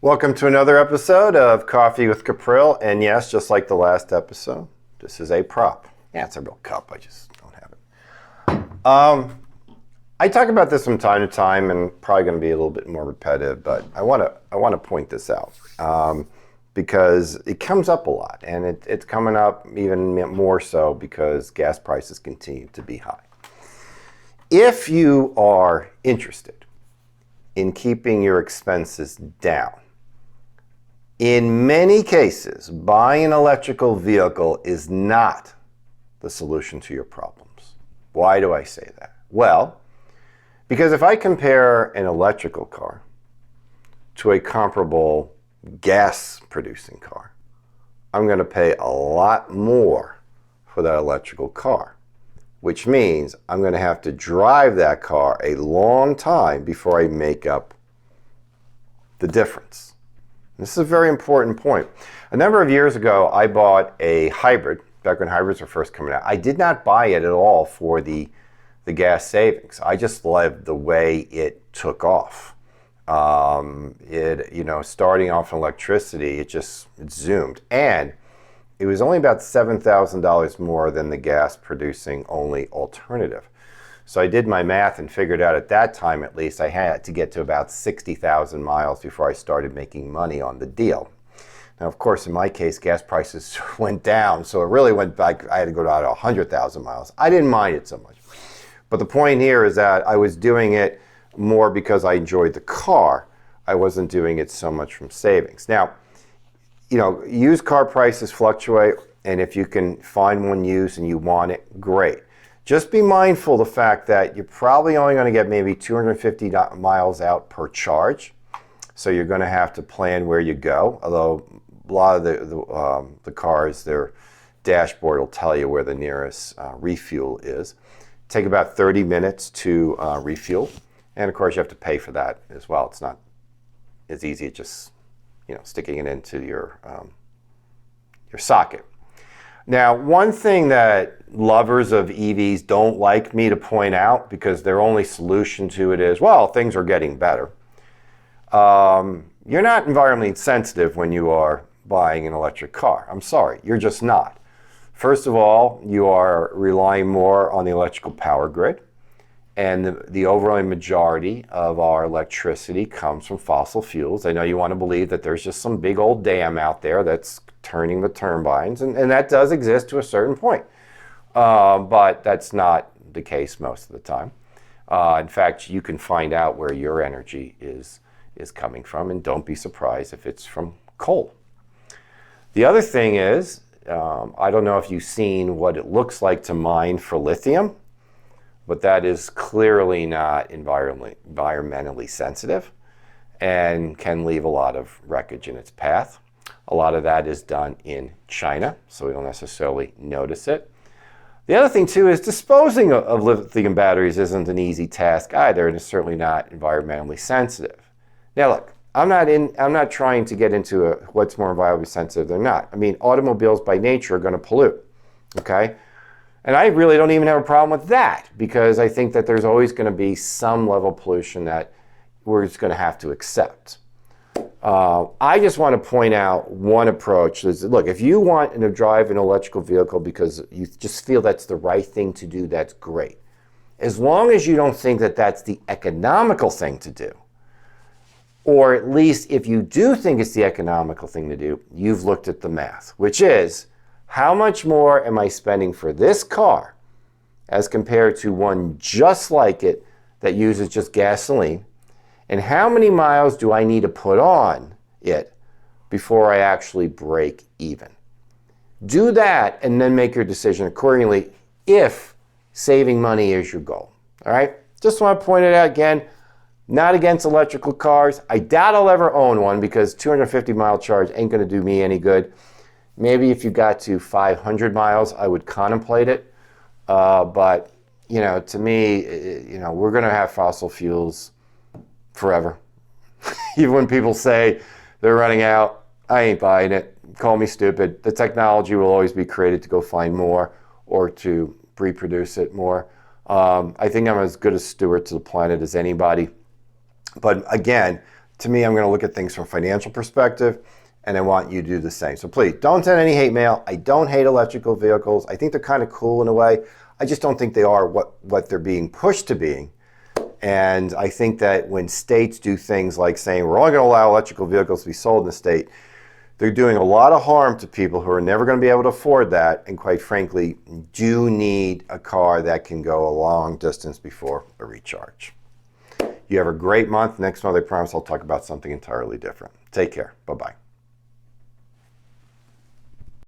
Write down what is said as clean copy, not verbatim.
Welcome to another episode of Coffee with Capril. And yes, just like the last episode, this is a prop. Yeah, it's a real cup. I just don't have it. I talk about this from time to time, and probably going to be a little bit more repetitive, but I want to point this out because it comes up a lot, and it's coming up even more so because gas prices continue to be high. If you are interested in keeping your expenses down, in many cases, buying an electrical vehicle is not the solution to your problems. Why do I say that? Well, because if I compare an electrical car to a comparable gas-producing car, I'm going to pay a lot more for that electrical car, which means I'm going to have to drive that car a long time before I make up the difference. This is a very important point. A number of years ago, I bought a hybrid, back when hybrids were first coming out. I did not buy it at all for the gas savings. I just loved the way it took off. Starting off in electricity, it zoomed. And it was only about $7,000 more than the gas-producing only alternative. So I did my math and figured out at that time, at least, I had to get to about 60,000 miles before I started making money on the deal. Now, of course, in my case, gas prices went down, so it really went back. I had to go down to 100,000 miles. I didn't mind it so much. But the point here is that I was doing it more because I enjoyed the car. I wasn't doing it so much from savings. Now, used car prices fluctuate, and if you can find one used and you want it, great. Just be mindful of the fact that you're probably only going to get maybe 250 miles out per charge. So you're going to have to plan where you go. Although a lot of the cars, their dashboard will tell you where the nearest refuel is. Take about 30 minutes to refuel. And of course, you have to pay for that as well. It's not as easy as just sticking it into your socket. Now, one thing that lovers of EVs don't like me to point out, because their only solution to it is, well, things are getting better. You're not environmentally sensitive when you are buying an electric car. I'm sorry, you're just not. First of all, you are relying more on the electrical power grid, and the overwhelming majority of our electricity comes from fossil fuels. I know you want to believe that there's just some big old dam out there that's turning the turbines, and that does exist to a certain point. But that's not the case most of the time. In fact, you can find out where your energy is coming from, and don't be surprised if it's from coal. The other thing is, I don't know if you've seen what it looks like to mine for lithium, but that is clearly not environmentally sensitive and can leave a lot of wreckage in its path. A lot of that is done in China, so we don't necessarily notice it. The other thing, too, is disposing of lithium batteries isn't an easy task either, and it's certainly not environmentally sensitive. Now, look, I'm not trying to get into what's more environmentally sensitive than not. I mean, automobiles by nature are going to pollute, okay? And I really don't even have a problem with that, because I think that there's always going to be some level of pollution that we're just going to have to accept. I just want to point out one approach. Look, if you want to drive an electrical vehicle because you just feel that's the right thing to do, that's great. As long as you don't think that that's the economical thing to do, or at least if you do think it's the economical thing to do, you've looked at the math, which is, how much more am I spending for this car as compared to one just like it that uses just gasoline? And how many miles do I need to put on it before I actually break even? Do that and then make your decision accordingly if saving money is your goal. All right? Just want to point it out again, not against electrical cars. I doubt I'll ever own one because 250-mile charge ain't going to do me any good. Maybe if you got to 500 miles, I would contemplate it. But, to me, we're going to have fossil fuels forever. Even when people say they're running out, I ain't buying it. Call me stupid. The technology will always be created to go find more or to reproduce it more. I think I'm as good a steward to the planet as anybody. But again, To me, I'm going to look at things from a financial perspective, and I want you to do the same. So please, don't send any hate mail. I don't hate electrical vehicles. I think they're kind of cool in a way. I just don't think they are what they're being pushed to being. And I think that when states do things like saying we're only going to allow electrical vehicles to be sold in the state, they're doing a lot of harm to people who are never going to be able to afford that, and quite frankly, do need a car that can go a long distance before a recharge. You have a great month. Next month, I promise I'll talk about something entirely different. Take care. Bye-bye.